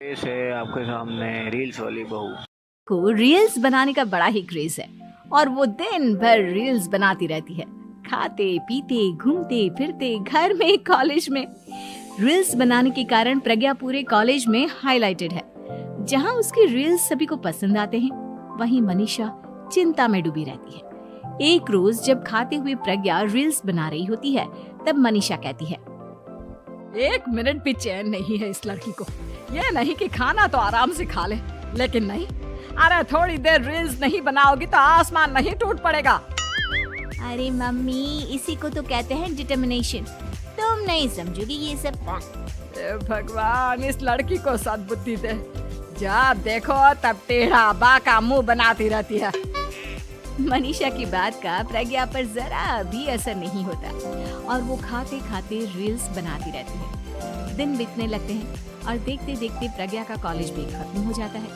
पेश है आपके सामने रील्स वाली बहू। को रील्स बनाने का बड़ा ही क्रेज है और वो दिन भर रील्स बनाती रहती है। खाते पीते घूमते फिरते घर में कॉलेज में रील्स बनाने के कारण प्रज्ञा पूरे कॉलेज में हाईलाइटेड है। जहां उसकी रील्स सभी को पसंद आते हैं, वहीं मनीषा चिंता में डूबी रहती है। एक रोज जब खाते हुए प्रज्ञा रील्स बना रही होती है, तब मनीषा कहती है, 1 मिनट भी चैन नहीं है इस लड़की को। ये नहीं कि खाना तो आराम से खा ले, लेकिन नहीं, अरे थोड़ी देर रील्स नहीं बनाओगी तो आसमान नहीं टूट पड़ेगा। अरे मम्मी, इसी को तो कहते हैं डिटर्मिनेशन। तुम नहीं समझोगी ये सब। भगवान, इस लड़की को सद्बुद्धि दे। जब देखो तब टेढ़ा बाका मुंह बनाती रहती है। मनीषा की बात का प्रज्ञा पर जरा भी असर नहीं होता और वो खाते खाते रील्स बनाती रहती है। दिन बीतने लगते हैं और देखते देखते प्रज्ञा का कॉलेज भी खत्म हो जाता है।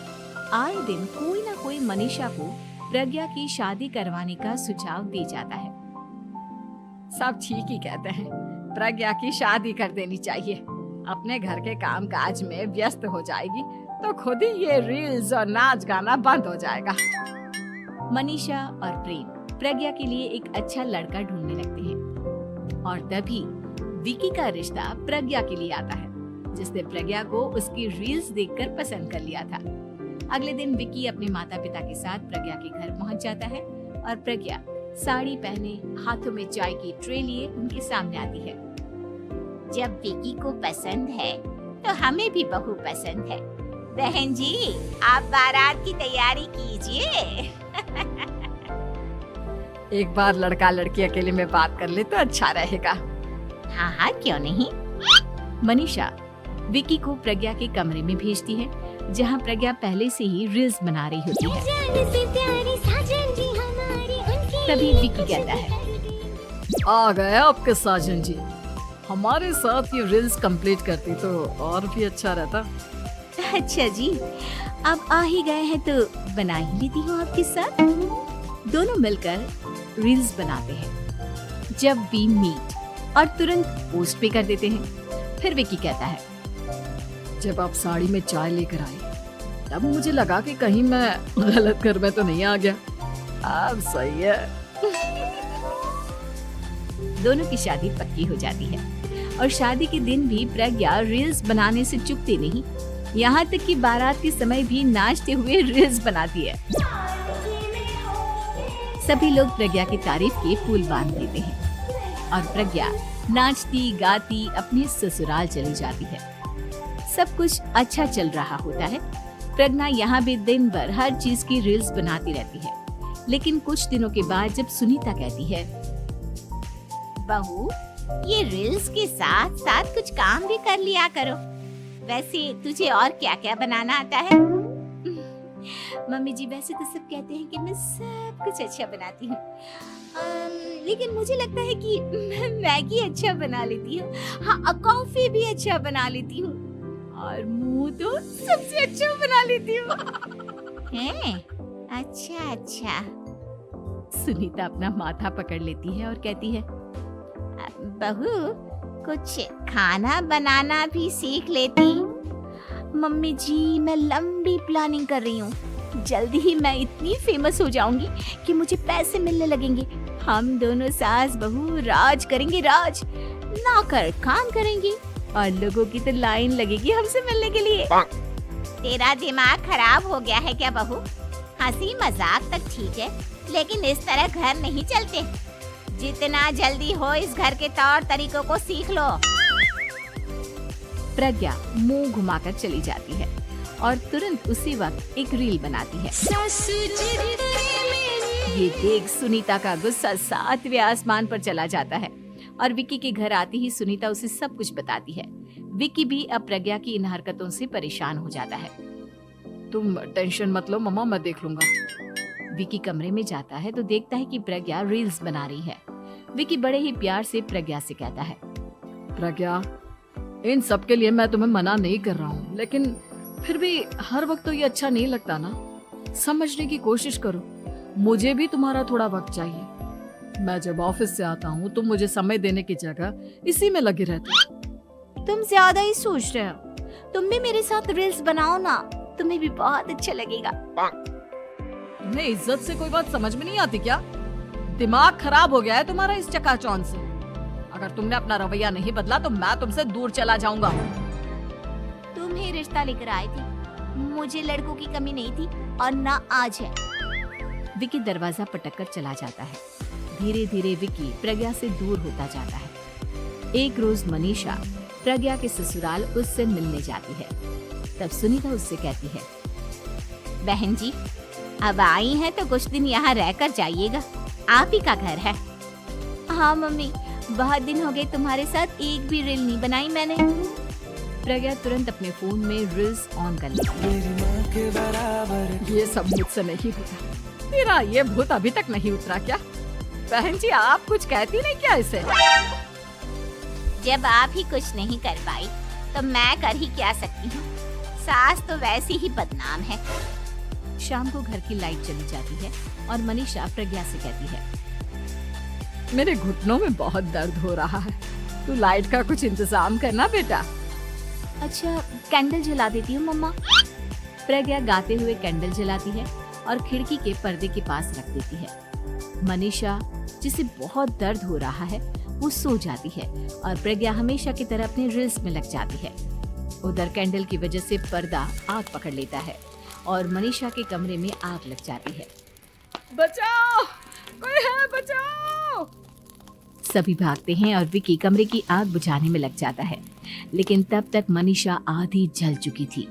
आए दिन कोई ना कोई मनीषा को प्रज्ञा की शादी करवाने का सुझाव दे जाता है। सब ठीक ही कहते हैं, प्रज्ञा की शादी कर देनी चाहिए। अपने घर के काम काज में व्यस्त हो जाएगी तो खुद ही ये रील्स और नाच गाना बंद हो जाएगा। मनीषा और प्रेम प्रज्ञा के लिए एक अच्छा लड़का ढूंढने लगते हैं और तभी विकी का रिश्ता प्रज्ञा के लिए आता है, जिसने प्रज्ञा को उसकी रील्स देखकर पसंद कर लिया था। अगले दिन विकी अपने माता पिता के साथ प्रज्ञा के घर पहुंच जाता है और प्रज्ञा साड़ी पहने हाथों में चाय की ट्रे लिए उनके सामने आती है। जब विकी को पसंद है तो हमें भी बहू पसंद है। बहन जी, आप बारात की तैयारी कीजिए। एक बार लड़का लड़की अकेले में बात कर ले तो अच्छा रहेगा। हाँ हाँ, क्यों नहीं। मनीषा विकी को प्रज्ञा के कमरे में भेजती है, जहाँ प्रज्ञा पहले से ही रील्स बना रही होती है। तभी विकी कहता है, आ गए आपके साजन जी। हमारे साथ ये रील्स कंप्लीट करती तो और भी अच्छा रहता। अच्छा जी, अब आ ही गए हैं तो बना ही लेती हूँ आपके साथ। दोनों मिलकर रील्स बनाते हैं। जब वी मीट और तुरंत पोस्ट भी कर देते हैं। फिर विकी कहता है, जब आप साड़ी में चाय लेकर आए तब मुझे लगा कि कहीं मैं गलत घर में तो नहीं आ गया। अब सही है। दोनों की शादी पक्की हो जाती है और शादी के दिन भी प्रज्ञा रील्स बनाने से चूकती नहीं। यहाँ तक कि बारात के समय भी नाचते हुए रील्स बनाती है। सभी लोग प्रज्ञा की तारीफ के फूल बांध देते हैं और प्रज्ञा नाचती गाती अपने ससुराल चली जाती है। सब कुछ अच्छा चल रहा होता है। प्रज्ञा यहाँ भी दिन भर हर चीज की रील्स बनाती रहती है। लेकिन कुछ दिनों के बाद जब सुनीता कहती है, बहू, ये रील्स के साथ साथ कुछ काम भी कर लिया करो। वैसे तुझे और क्या क्या बनाना आता है? मम्मी जी, वैसे तो सब कहते हैं कि मैं सब कुछ अच्छा बनाती हूँ, लेकिन मुझे लगता है कि मैं मैगी अच्छा बना लेती हूँ। हाँ, कॉफी भी अच्छा बना लेती हूँ और मुंह तो सबसे अच्छा बना लेती हूँ। हैं? अच्छा अच्छा। सुनीता अपना माथा पकड़ लेती है और कहती है, बहू, कुछ खाना बनाना भी सीख लेती। मम्मी जी, मैं लंबी प्लानिंग कर रही हूँ। जल्दी ही मैं इतनी फेमस हो जाऊंगी कि मुझे पैसे मिलने लगेंगे। हम दोनों सास बहू राज करेंगे, राज। नौकर काम करेंगे और लोगों की तो लाइन लगेगी हमसे मिलने के लिए। तेरा दिमाग खराब हो गया है क्या बहू? हंसी मजाक तक ठीक है, लेकिन इस तरह घर नहीं चलते। जितना जल्दी हो इस घर के तौर तरीकों को सीख लो। प्रज्ञा मुंह घुमाकर चली जाती है और तुरंत उसी वक्त एक रील बनाती है। ये देख सुनीता का गुस्सा 7वें आसमान पर चला जाता है और विकी के घर आती ही सुनीता उसे सब कुछ बताती है। विकी भी अब प्रज्ञा की इन हरकतों से परेशान हो जाता है। तुम टेंशन मत लो मम्मा, मैं देख लूंगा। विकी कमरे में जाता है तो देखता है कि प्रज्ञा रील्स बना रही है। विकी बड़े ही प्यार से प्रज्ञा से कहता है, प्रज्ञा, इन सब के लिए मैं तुम्हें मना नहीं कर रहा हूँ, लेकिन फिर भी हर वक्त तो ये अच्छा नहीं लगता ना। समझने की कोशिश करो, मुझे भी तुम्हारा थोड़ा वक्त चाहिए। मैं जब ऑफिस से आता हूँ तो मुझे समय देने की जगह इसी में लगी रहती। तुम ज्यादा ही सोच रहे हो। तुम भी मेरे साथ रील्स बनाओ ना, तुम्हें भी बहुत अच्छा लगेगा। तुम्हें इज्जत से कोई बात समझ में नहीं आती क्या? दिमाग खराब हो गया है तुम्हारा इस चकाचौंध से। अगर तुमने अपना रवैया नहीं बदला तो मैं तुमसे दूर चला जाऊंगा। तुम ही रिश्ता लेकर आए थे, मुझे लड़कों की कमी नहीं थी और ना आज है। विकी दरवाजा पटककर चला जाता है। धीरे धीरे विकी प्रज्ञा से दूर होता जाता है। एक रोज मनीषा प्रज्ञा के ससुराल उससे मिलने जाती है। तब सुनीता उससे कहती है, बहन जी अब आई हैं तो कुछ दिन यहाँ रहकर जाइएगा, आप ही का घर है। हाँ मम्मी, बहुत दिन हो गए तुम्हारे साथ एक भी रील नहीं बनाई मैंने। प्रज्ञा तुरंत अपने फोन में रील्स ऑन कर लेती है। ये सब मुझसे नहीं होता। तेरा ये भूत अभी तक नहीं उतरा क्या? बहन जी आप कुछ कहती नहीं क्या इसे? जब आप ही कुछ नहीं कर पाई तो मैं कर ही क्या सकती हूँ, सास तो वैसी ही बदनाम है। शाम को घर की लाइट चली जाती है और मनीषा प्रज्ञा से कहती है, मेरे घुटनों में बहुत दर्द हो रहा है, तू लाइट का कुछ इंतजाम करना बेटा। अच्छा कैंडल जला देती हूँ मम्मा। प्रज्ञा गाते हुए कैंडल जलाती है और खिड़की के पर्दे के पास रख देती है। मनीषा जिसे बहुत दर्द हो रहा है वो सो जाती है और प्रज्ञा हमेशा की तरह अपने रील्स में लग जाती है। उधर कैंडल की वजह से पर्दा आग पकड़ लेता है और मनीषा के कमरे में आग लग जाती है। बचाओ, कोई है बचाओ। सभी भागते हैं और विकी कमरे की आग बुझाने में लग जाता है, लेकिन तब तक मनीषा आधी जल चुकी थी।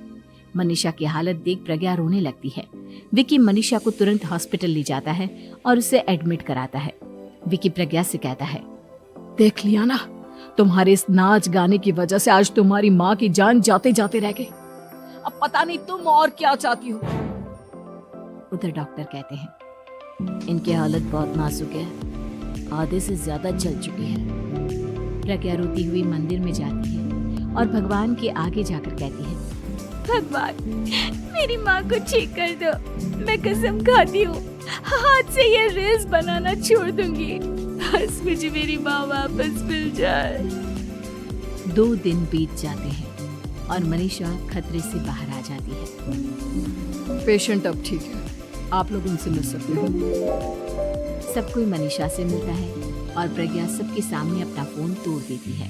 मनीषा की हालत देख प्रज्ञा रोने लगती है। विकी मनीषा को तुरंत हॉस्पिटल ले जाता है और उसे एडमिट कराता है। विकी प्रज्ञा से कहता है, देख लिया ना, तुम्हारे इस नाच गाने की वजह से आज तुम्हारी माँ की जान जाते जाते रह गई। अब पता नहीं तुम और क्या चाहती हो। उधर डॉक्टर कहते हैं, इनकी हालत बहुत नाजुक है, आधे से ज्यादा जल चुकी है। प्रज्ञा रोती हुई मंदिर में जाती है और भगवान के आगे जाकर कहती है, भगवान मेरी माँ को ठीक कर दो, मैं कसम खाती हूँ हाथ से ये रील्स बनाना छोड़ दूंगी, बस मुझे मेरी माँ वापस मिल जाए। 2 दिन बीत जाते हैं और मनीषा खतरे से बाहर आ जाती है। पेशेंट अब ठीक है, आप लोग उनसे मिल सकते हो। सब कोई मनीषा से मिलता है और प्रज्ञा सबके सामने अपना फोन तोड़ देती है।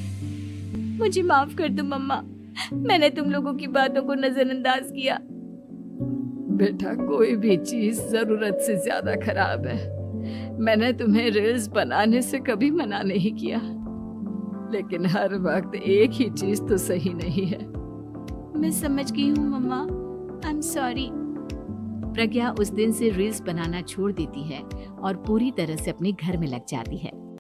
मुझे माफ कर दो मम्मा, मैंने तुम लोगों की बातों को नजरअंदाज किया। बेटा कोई भी चीज जरूरत से ज्यादा खराब है। मैंने तुम्हें रील्स बनाने से कभी मना नहीं किया, लेकिन हर वक्त एक ही चीज तो सही नहीं है। मैं समझ गई हूँ मम्मा, आई एम सॉरी। प्रज्ञा उस दिन से रील्स बनाना छोड़ देती है और पूरी तरह से अपने घर में लग जाती है।